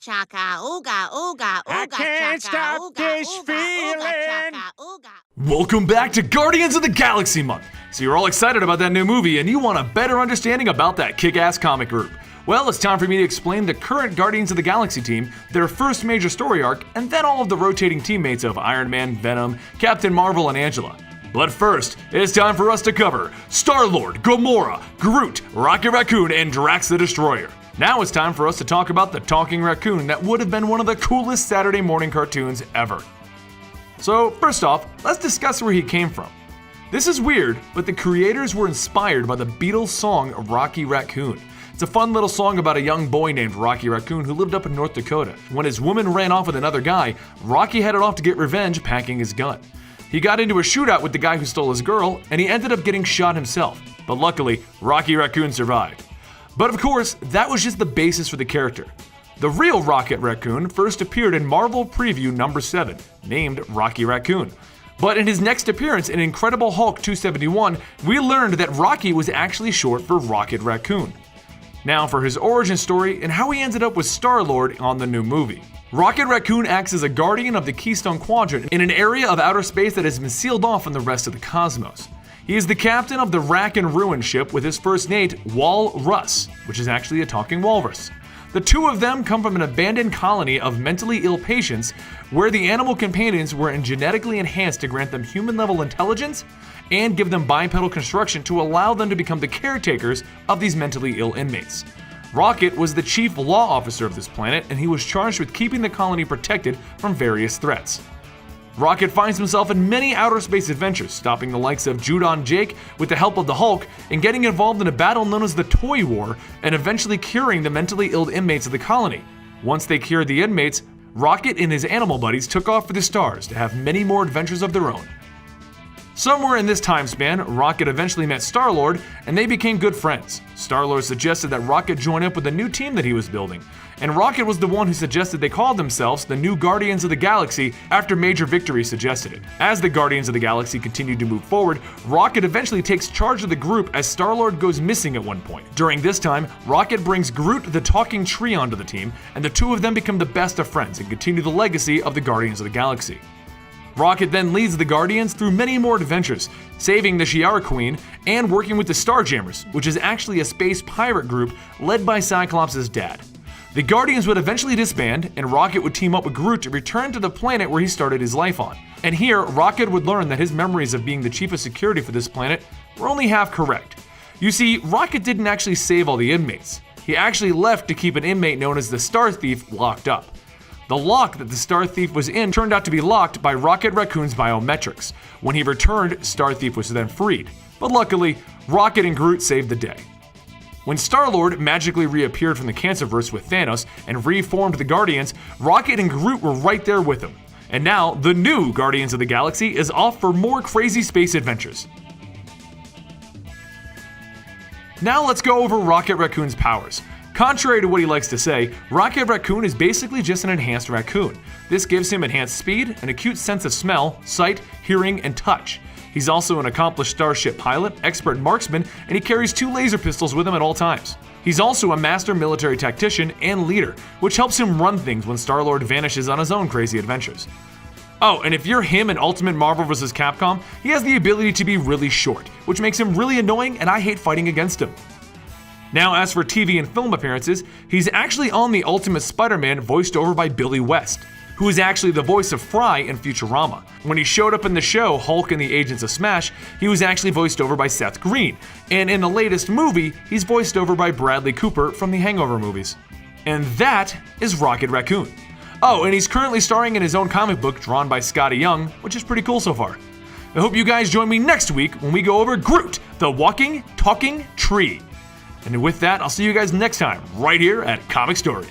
chaka, ooga, ooga, ooga, I can't chaka, stop ooga, this ooga, feeling. ooga, chaka, ooga. Welcome back to Guardians of the Galaxy Month. So you're all excited about that new movie and you want a better understanding about that kick-ass comic group. Well, it's time for me to explain the current Guardians of the Galaxy team, their first major story arc, and then all of the rotating teammates of Iron Man, Venom, Captain Marvel, and Angela. But first, it's time for us to cover Star-Lord, Gamora, Groot, Rocket Raccoon, and Drax the Destroyer. Now it's time for us to talk about the talking raccoon that would have been one of the coolest Saturday morning cartoons ever. So first off, let's discuss where he came from. This is weird, but the creators were inspired by the Beatles song Rocky Raccoon. It's a fun little song about a young boy named Rocky Raccoon who lived up in North Dakota. When his woman ran off with another guy, Rocky headed off to get revenge, packing his gun. He got into a shootout with the guy who stole his girl, and he ended up getting shot himself. But luckily, Rocky Raccoon survived. But of course, that was just the basis for the character. The real Rocket Raccoon first appeared in Marvel Preview number 7, named Rocky Raccoon. But in his next appearance in Incredible Hulk 271, we learned that Rocky was actually short for Rocket Raccoon. Now for his origin story and how he ended up with Star-Lord on the new movie. Rocket Raccoon acts as a guardian of the Keystone Quadrant in an area of outer space that has been sealed off from the rest of the cosmos. He is the captain of the Rack and Ruin ship with his first mate, Walrus, which is actually a talking walrus. The two of them come from an abandoned colony of mentally ill patients where the animal companions were genetically enhanced to grant them human-level intelligence and give them bipedal construction to allow them to become the caretakers of these mentally ill inmates. Rocket was the chief law officer of this planet, and he was charged with keeping the colony protected from various threats. Rocket finds himself in many outer space adventures, stopping the likes of Judon Jake with the help of the Hulk, and getting involved in a battle known as the Toy War, and eventually curing the mentally ill inmates of the colony. Once they cured the inmates, Rocket and his animal buddies took off for the stars to have many more adventures of their own. Somewhere in this time span, Rocket eventually met Star-Lord, and they became good friends. Star-Lord suggested that Rocket join up with the new team that he was building, and Rocket was the one who suggested they call themselves the new Guardians of the Galaxy after Major Victory suggested it. As the Guardians of the Galaxy continued to move forward, Rocket eventually takes charge of the group as Star-Lord goes missing at one point. During this time, Rocket brings Groot the Talking Tree onto the team, and the two of them become the best of friends and continue the legacy of the Guardians of the Galaxy. Rocket then leads the Guardians through many more adventures, saving the Shi'ar Queen and working with the Starjammers, which is actually a space pirate group led by Cyclops' dad. The Guardians would eventually disband, and Rocket would team up with Groot to return to the planet where he started his life on. And here, Rocket would learn that his memories of being the chief of security for this planet were only half correct. You see, Rocket didn't actually save all the inmates. He actually left to keep an inmate known as the Star Thief locked up. The lock that the Star Thief was in turned out to be locked by Rocket Raccoon's biometrics. When he returned, Star Thief was then freed. But luckily, Rocket and Groot saved the day. When Star-Lord magically reappeared from the Cancerverse with Thanos and reformed the Guardians, Rocket and Groot were right there with him. And now, the new Guardians of the Galaxy is off for more crazy space adventures. Now let's go over Rocket Raccoon's powers. Contrary to what he likes to say, Rocket Raccoon is basically just an enhanced raccoon. This gives him enhanced speed, an acute sense of smell, sight, hearing, and touch. He's also an accomplished starship pilot, expert marksman, and he carries 2 laser pistols with him at all times. He's also a master military tactician and leader, which helps him run things when Star-Lord vanishes on his own crazy adventures. Oh, and if you're him in Ultimate Marvel vs. Capcom, he has the ability to be really short, which makes him really annoying, and I hate fighting against him. Now, as for TV and film appearances, he's actually on the Ultimate Spider-Man voiced over by Billy West, who is actually the voice of Fry in Futurama. When he showed up in the show Hulk and the Agents of Smash, he was actually voiced over by Seth Green, and in the latest movie, he's voiced over by Bradley Cooper from the Hangover movies. And that is Rocket Raccoon. Oh, and he's currently starring in his own comic book drawn by Scotty Young, which is pretty cool so far. I hope you guys join me next week when we go over Groot, the walking, talking tree. And with that, I'll see you guys next time, right here at Comic Story.